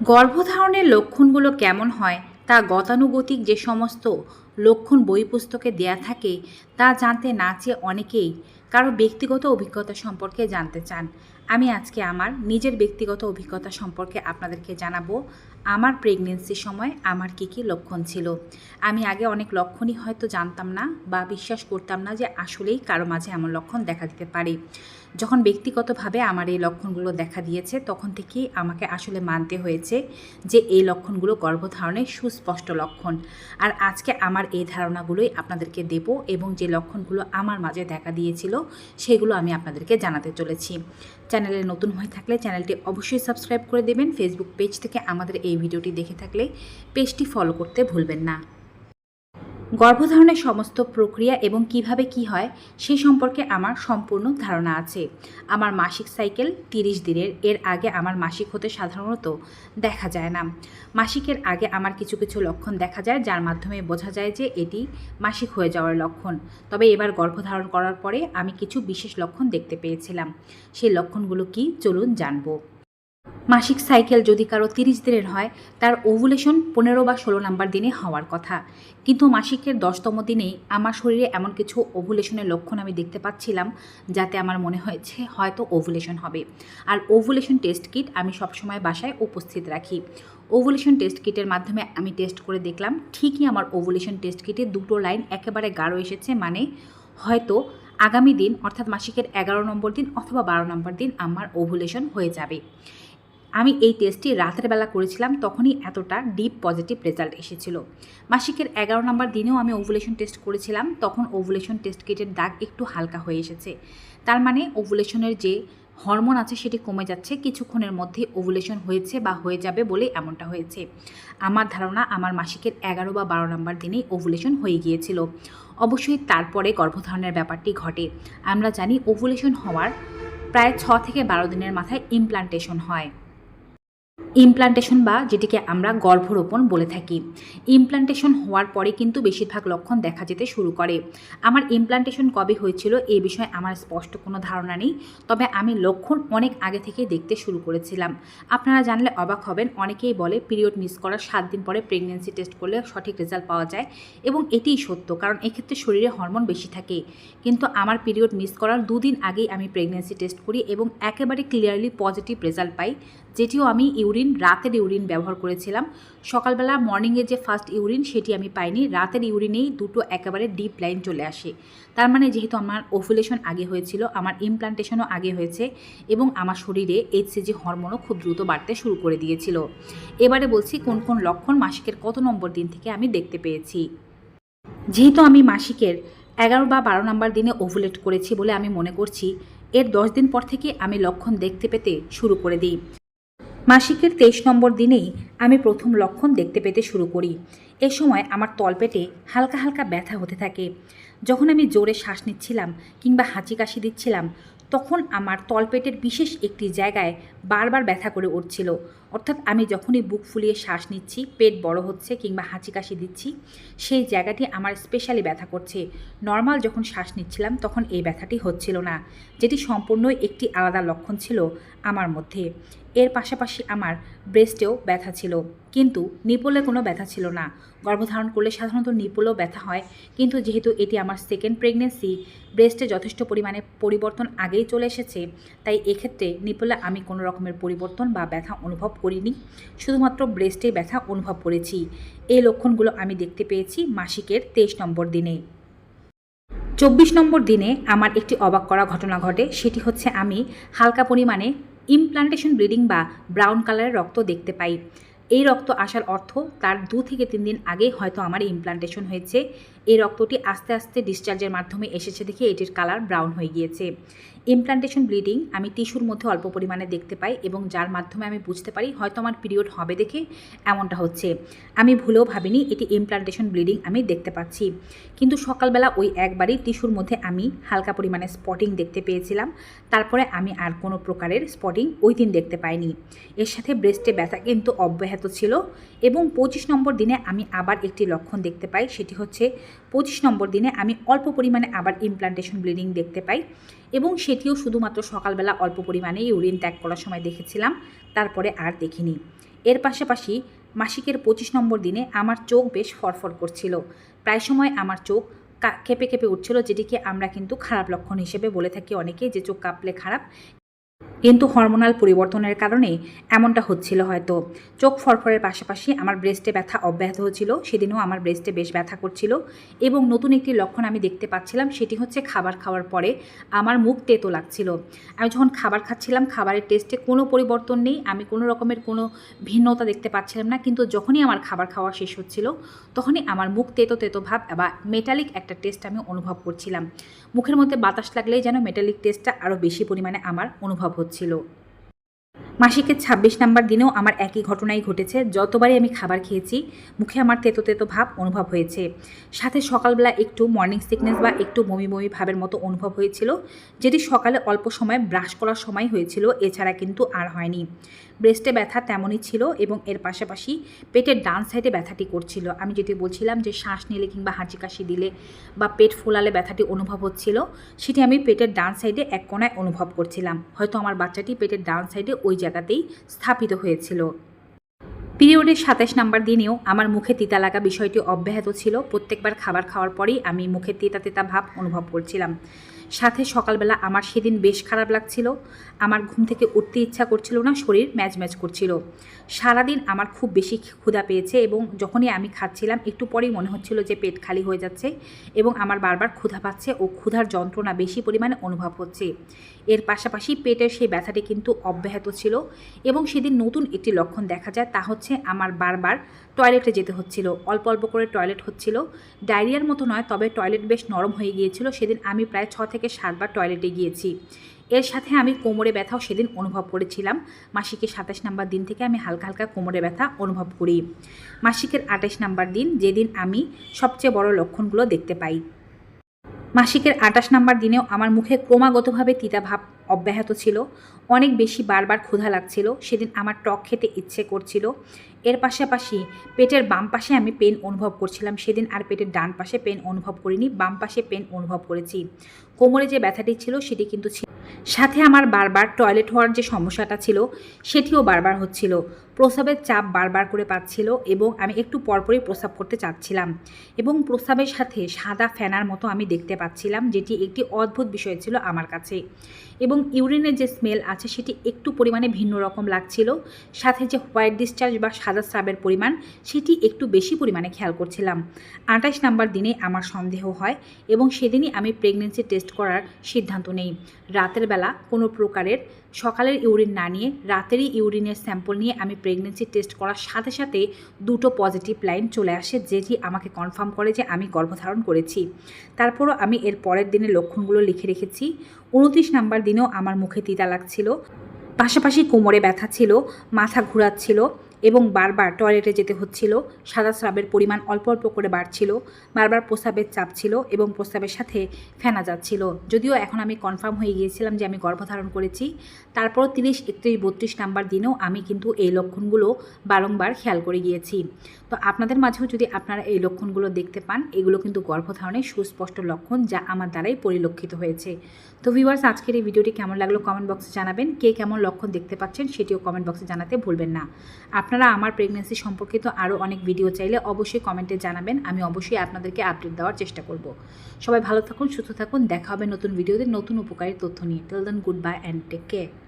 গর্ভধারণের লক্ষণগুলো কেমন হয় তা গতানুগতিক যে সমস্ত লক্ষণ বই পুস্তকে দেয়া থাকে তা জানতে না চেয়ে অনেকেই কারো ব্যক্তিগত অভিজ্ঞতা সম্পর্কে জানতে চান। আমি আজকে আমার নিজের ব্যক্তিগত অভিজ্ঞতা সম্পর্কে আপনাদেরকে জানাবো। আমার প্রেগনেন্সির সময় আমার কী কী লক্ষণ ছিল। আমি আগে অনেক লক্ষণই হয়তো জানতাম না বা বিশ্বাস করতাম না যে আসলেই কারো মাঝে এমন লক্ষণ দেখা দিতে পারে। যখন ব্যক্তিগতভাবে আমার এই লক্ষণগুলো দেখা দিয়েছে তখন থেকেই আমাকে আসলে মানতে হয়েছে যে এই লক্ষণগুলো গর্ভধারণের সুস্পষ্ট লক্ষণ। আর আজকে আমার এই ধারণাগুলোই আপনাদেরকে দেব এবং যে লক্ষণগুলো আমার মাঝে দেখা দিয়েছিল সেগুলো আমি আপনাদেরকে জানাতে চলেছি। চ্যানেলে নতুন হয়ে থাকলে চ্যানেলটি অবশ্যই সাবস্ক্রাইব করে দেবেন। ফেসবুক পেজ থেকে আমাদের এই ভিডিওটি দেখে থাকলে পেজটি ফলো করতে ভুলবেন না। গর্ভধারণের সমস্ত প্রক্রিয়া এবং কিভাবে কি হয় সেই সম্পর্কে আমার সম্পূর্ণ ধারণা আছে। আমার মাসিক সাইকেল 30 দিনের, এর আগে আমার মাসিক হতে সাধারণত দেখা যায় না। মাসিকের আগে আমার কিছু কিছু লক্ষণ দেখা যায় যার মাধ্যমে বোঝা যায় যে এটি মাসিক হয়ে যাওয়ার লক্ষণ। তবে এবার গর্ভধারণ করার পরে আমি কিছু বিশেষ লক্ষণ দেখতে পেয়েছিলাম। সেই লক্ষণগুলো কি চলুন জানবো। মাসিক সাইকেল যদি কারো 30 দিনের হয় তার ওভুলেশন 15 বা 16 নাম্বার দিনে হওয়ার কথা, কিন্তু মাসিকের 10তম দিনেই আমার শরীরে এমন কিছু ওভুলেশনের লক্ষণ আমি দেখতে পাচ্ছিলাম যাতে আমার মনে হয়েছে হয়তো ওভুলেশন হবে। আর ওভুলেশন টেস্ট কিট আমি সবসময় বাসায় উপস্থিত রাখি। ওভুলেশন টেস্ট কিটের মাধ্যমে আমি টেস্ট করে দেখলাম ঠিকই আমার ওভুলেশন টেস্ট কিটে দুটো লাইন একেবারে গাঢ় এসেছে, মানে হয়তো আগামী দিন অর্থাৎ মাসিকের 11 নম্বর দিন অথবা 12 নম্বর দিন আমার ওভুলেশন হয়ে যাবে। আমি এই টেস্টটি রাতের বেলা করেছিলাম, তখনই এতটা ডিপ পজিটিভ রেজাল্ট এসেছিল। মাসিকের 11 নম্বর দিনেও আমি ওভুলেশন টেস্ট করেছিলাম, তখন ওভুলেশন টেস্ট কিটের দাগ একটু হালকা হয়ে এসেছে। তার মানে ওভুলেশনের যে হরমোন আছে সেটি কমে যাচ্ছে, কিছুক্ষণের মধ্যে ওভুলেশন হয়েছে বা হয়ে যাবে বলে এমনটা হয়েছে। আমার ধারণা আমার মাসিকের 11 বা 12 নম্বর দিনেই ওভুলেশন হয়ে গিয়েছিল। অবশ্যই তারপরে গর্ভধারণের ব্যাপারটি ঘটে। আমরা জানি ওভুলেশন হওয়ার প্রায় 6 থেকে 12 দিনের মাথায় ইমপ্লান্টেশন হয়। ইমপ্লান্টেশন বা যেটিকে আমরা গর্ভরোপণ বলে থাকি। ইমপ্লান্টেশন হওয়ার পরে কিন্তু বেশিরভাগ লক্ষণ দেখা যেতে শুরু করে। আমার ইমপ্লান্টেশন কবে হয়েছিল এই বিষয়ে আমার স্পষ্ট কোনো ধারণা নেই, তবে আমি লক্ষণ অনেক আগে থেকেই দেখতে শুরু করেছিলাম। আপনারা জানলে অবাক হবেন, অনেকেই বলে পিরিয়ড মিস করার 7 দিন পরে প্রেগনেন্সি টেস্ট করলে সঠিক রেজাল্ট পাওয়া যায়, এবং এটিই সত্য, কারণ এক্ষেত্রে শরীরে হরমোন বেশি থাকে। কিন্তু আমার পিরিয়ড মিস করার 2 দিন আগেই আমি প্রেগনেন্সি টেস্ট করি এবং একেবারে ক্লিয়ারলি পজিটিভ রেজাল্ট পাই, যেটিও আমি রাতের ইউরিন ব্যবহার করেছিলাম। সকালবেলা মর্নিংয়ে যে ফার্স্ট ইউরিন সেটি আমি পাইনি, রাতের ইউরিনেই দুটো একেবারে ডিপ লাইন চলে আসে। তার মানে যেহেতু আমার ওভুলেশন আগে হয়েছিল, আমার ইমপ্লান্টেশনও আগে হয়েছে এবং আমার শরীরে এইচসিজি হরমোনও খুব দ্রুত বাড়তে শুরু করে দিয়েছিল। এবারে বলছি কোন কোন লক্ষণ মাসিকের কত নম্বর দিন থেকে আমি দেখতে পেয়েছি। যেহেতু আমি মাসিকের 11 বা 12 নম্বর দিনে ওভুলেট করেছি বলে আমি মনে করছি, এর 10 দিন পর থেকে আমি লক্ষণ দেখতে পেতে শুরু করে দিই। মাসিকের 23 নম্বর দিনেই আমি প্রথম লক্ষণ দেখতে পেতে শুরু করি। এ সময় আমার তলপেটে হালকা হালকা ব্যথা হতে থাকে। যখন আমি জোরে শ্বাস নিচ্ছিলাম কিংবা হাঁচি কাশি দিচ্ছিলাম তখন আমার তলপেটের বিশেষ একটি জায়গায় বারবার ব্যথা করে উঠছিল। অর্থাৎ আমি যখনই বুক ফুলিয়ে শ্বাস নিচ্ছি, পেট বড় হচ্ছে কিংবা হাঁচি কাশি দিচ্ছি, সেই জায়গাটি আমার স্পেশালি ব্যথা করছে। নর্মাল যখন শ্বাস নিচ্ছিলাম তখন এই ব্যথাটি হচ্ছিল না, যেটি সম্পূর্ণই একটি আলাদা লক্ষণ ছিল আমার মধ্যে। এর পাশাপাশি আমার ব্রেস্টেও ব্যথা ছিল, কিন্তু নিপলে কোনো ব্যথা ছিল না। গর্ভধারণ করলে সাধারণত নিপলেও ব্যথা হয়, কিন্তু যেহেতু এটি আমার সেকেন্ড প্রেগনেন্সি, ব্রেস্টে যথেষ্ট পরিমাণে পরিবর্তন আগেই চলে এসেছে, তাই এক্ষেত্রে নিপলে আমি কোনো রকমের পরিবর্তন বা ব্যথা অনুভব করিনি, শুধুমাত্র ব্রেস্টে ব্যথা অনুভব করেছি। এই লক্ষণগুলো আমি দেখতে পেয়েছি মাসিকের 23 নম্বর দিনে। 24 নম্বর দিনে আমার একটি অবাক করা ঘটনা ঘটে, সেটি হচ্ছে আমি হালকা পরিমাণে ইমপ্লান্টেশন ব্লিডিং বা ব্রাউন কালারের রক্ত দেখতে পাই। এই রক্ত আসার অর্থ তার 2 থেকে 3 দিন আগে হয়তো আমার ইমপ্লান্টেশন হয়েছে। এই রক্তটি আস্তে আস্তে ডিসচার্জের মাধ্যমে এসেছে দেখে এটির কালার ব্রাউন হয়ে গিয়েছে। ইমপ্লান্টেশন ব্লিডিং আমি টিস্যুর মধ্যে অল্প পরিমাণে দেখতে পাই এবং যার মাধ্যমে আমি বুঝতে পারি হয়তো আমার পিরিয়ড হবে দেখে এমনটা হচ্ছে। আমি ভুলেও ভাবিনি এটি ইমপ্লান্টেশন ব্লিডিং আমি দেখতে পাচ্ছি, কিন্তু সকালবেলা ওই একবারই টিস্যুর মধ্যে আমি হালকা পরিমাণে স্পটিং দেখতে পেয়েছিলাম। তারপরে আমি আর কোনো প্রকারের স্পটিং ওই দিন দেখতে পাইনি। এর সাথে ব্রেস্টে ব্যথা কিন্তু অব্যাহত ছিল এবং 25 নম্বর দিনে আমি আবার একটি লক্ষণ দেখতে পাই, সেটি হচ্ছে 25 নম্বর দিনে আমি অল্প পরিমাণে আবার ইমপ্লান্টেশন ব্লিডিং দেখতে পাই এবং সেটিও শুধুমাত্র সকালবেলা অল্প পরিমাণে ইউরিন ত্যাগ করার সময় দেখেছিলাম, তারপরে আর দেখিনি। এর পাশাপাশি মাসিকের 25 নম্বর দিনে আমার চোখ বেশ ফরফর করছিল, প্রায় সময় আমার চোখ কেঁপে কেঁপে উঠছিল, যেটিকে আমরা কিন্তু খারাপ লক্ষণ হিসেবে বলে থাকি অনেকে, যে চোখ কাঁপলে খারাপ, কিন্তু হরমোনাল পরিবর্তনের কারণে এমনটা হচ্ছিল হয়তো। চোখ ফরফরের পাশাপাশি আমার ব্রেস্টে ব্যথা অব্যাহত হচ্ছিল, সেদিনও আমার ব্রেস্টে বেশ ব্যথা করছিল। এবং নতুন একটি লক্ষণ আমি দেখতে পাচ্ছিলাম, সেটি হচ্ছে খাবার খাওয়ার পরে আমার মুখ তেতো লাগছিল। আমি যখন খাবার খাচ্ছিলাম, খাবারের টেস্টে কোনো পরিবর্তন নেই, আমি কোনো রকমের কোনো ভিন্নতা দেখতে পাচ্ছিলাম না, কিন্তু যখনই আমার খাবার খাওয়া শেষ হচ্ছিল তখনই আমার মুখ তেতো তেতো ভাব বা মেটালিক একটা টেস্ট আমি অনুভব করছিলাম। মুখের মধ্যে বাতাস লাগলেই যেন মেটালিক টেস্টটা আরও বেশি পরিমাণে আমার অনুভব হচ্ছিল। মাসিকের 26 নাম্বার দিনেও আমার একই ঘটনাই ঘটেছে। যতবারই আমি খাবার খেয়েছি মুখে আমার তেতো তেতো ভাব অনুভব হয়েছে, সাথে সকালবেলা একটু মর্নিং সিকনেস বা একটু বমি বমি ভাবের মতো অনুভব হয়েছিল, যেটি সকালে অল্প সময় ব্রাশ করার সময় হয়েছিল, এছাড়া কিন্তু আর হয়নি। ব্রেস্টে ব্যথা তেমনই ছিল এবং এর পাশাপাশি পেটের ডান সাইডে ব্যথাটি করছিল। আমি যেটি বলছিলাম যে শ্বাস নিলে কিংবা হাঁচি কাশি দিলে বা পেট ফোলালে ব্যথাটি অনুভব হচ্ছিল, সেটি আমি পেটের ডান সাইডে এক কোণায় অনুভব করছিলাম। হয়তো আমার বাচ্চাটি পেটের ডান সাইডে ওই জায়গাতেই স্থাপিত হয়েছিল। পিরিয়ডের 27 নাম্বার দিনেও আমার মুখে তিতা লাগা বিষয়টি অব্যাহত ছিল। প্রত্যেকবার খাবার খাওয়ার পরেই আমি মুখে তিতা তিতা ভাব অনুভব করছিলাম। সাথে সকালবেলা আমার সেদিন বেশ খারাপ লাগছিল, আমার ঘুম থেকে উঠতে ইচ্ছা করছিল না, শরীর ম্যাজম্যাজ করছিল। সারাদিন আমার খুব বেশি ক্ষুধা পেয়েছে এবং যখনই আমি খাচ্ছিলাম একটু পরেই মনে হচ্ছিল যে পেট খালি হয়ে যাচ্ছে এবং আমার বারবার ক্ষুধা পাচ্ছে ও ক্ষুধার যন্ত্রণা বেশি পরিমাণে অনুভব হচ্ছে। এর পাশাপাশি পেটের সেই ব্যথাটি কিন্তু অব্যাহত ছিল এবং সেদিন নতুন একটি লক্ষণ দেখা যায়, তা হচ্ছে আমার বারবার টয়লেটে যেতে হচ্ছিল, অল্প অল্প করে টয়লেট হচ্ছিল। ডায়রিয়ার মতো নয়, তবে টয়লেট বেশ নরম হয়ে গিয়েছিল। সেদিন আমি প্রায় 6 থেকে 7 বার টয়লেটে গিয়েছি। এর সাথে আমি কোমরে ব্যথাও সেদিন অনুভব করেছিলাম। মাসিকের 27 নাম্বার দিন থেকে আমি হালকা হালকা কোমরে ব্যথা অনুভব করি। মাসিকের 28 নাম্বার দিন, যেদিন আমি সবচেয়ে বড় লক্ষণগুলো দেখতে পাই। মাসিকের 28 নাম্বার দিনেও আমার মুখে ক্রমাগতভাবে তিতা ভাব অব্যাহত ছিল, অনেক বেশি বারবার ক্ষুধা লাগছিল। সেদিন আমার টক খেতে ইচ্ছে করছিল। এর পাশাপাশি পেটের বাম পাশে আমি পেন অনুভব করছিলাম। সেদিন আর পেটের ডান পাশে পেন অনুভব করিনি, বাম পাশে পেন অনুভব করেছি। কোমরে যে ব্যথাটি ছিল সেটি কিন্তু ছিল। সাথে আমার বারবার টয়লেট হওয়ার যে সমস্যাটা ছিল সেটিও বারবার হচ্ছিল। প্রস্রাবের চাপ বারবার করে পাচ্ছিল এবং আমি একটু পরপরই প্রস্রাব করতে চাচ্ছিলাম এবং প্রস্রাবের সাথে সাদা ফেনার মতো আমি দেখতে পাচ্ছিলাম, যেটি একটি অদ্ভুত বিষয় ছিল আমার কাছে। এবং ইউরিনের যে স্মেল আছে সেটি একটু পরিমাণে ভিন্ন রকম লাগছিল, সাথে যে হোয়াইট ডিসচার্জ বা সাদা স্রাবের পরিমাণ সেটি একটু বেশি পরিমাণে খেয়াল করছিলাম। 28 নাম্বার দিনে আমার সন্দেহ হয় এবং সেদিনই আমি প্রেগনেন্সি টেস্ট করার সিদ্ধান্ত নেই। রাতের বেলা কোনো প্রকারের সকালের ইউরিন না নিয়ে রাতেরই ইউরিনের স্যাম্পল নিয়ে আমি প্রেগনেন্সি টেস্ট করার সাথে সাথে দুটো পজিটিভ লাইন চলে আসে, যেটি আমাকে কনফার্ম করে যে আমি গর্ভধারণ করেছি। তারপরও আমি এর পরের দিনের লক্ষণগুলো লিখে রেখেছি। 29 নাম্বার দিনেও আমার মুখে তিতা লাগছিল, পাশাপাশি কোমরে ব্যথা ছিল, মাথা ঘোরাচ্ছিল এবং বারবার টয়লেটে যেতে হচ্ছিল। সাদা স্রাবের পরিমাণ অল্প অল্প করে বাড়ছিল, বারবার প্রস্রাবের চাপ ছিল এবং প্রস্রাবের সাথে ফেনা যাচ্ছিল। যদিও এখন আমি কনফার্ম হয়ে গিয়েছিলাম যে আমি গর্ভধারণ করেছি, তারপর 30, 31, 32 নাম্বার দিনেও আমি কিন্তু এই লক্ষণগুলো বারংবার খেয়াল করে গিয়েছি। তো আপনাদের মাঝেও যদি আপনারা এই লক্ষণগুলো দেখতে পান, এগুলো কিন্তু গর্ভধারণের সুস্পষ্ট লক্ষণ, যা আমার দ্বারাই পরিলক্ষিত হয়েছে। তো ভিউয়ার্স, আজকের এই ভিডিওটি কেমন লাগলো কমেন্ট বক্সে জানাবেন। কে কেমন লক্ষণ দেখতে পাচ্ছেন সেটিও কমেন্ট বক্সে জানাতে ভুলবেন না। আপনারা আমার প্রেগন্যান্সি সম্পর্কিত আরও অনেক ভিডিও চাইলে অবশ্যই কমেন্টে জানাবেন, আমি অবশ্যই আপনাদেরকে আপডেট দেওয়ার চেষ্টা করব। সবাই ভালো থাকুন, সুস্থ থাকুন, দেখা হবে নতুন ভিডিওতে নতুন উপকারী তথ্য নিয়ে। Till then, goodbye and take care.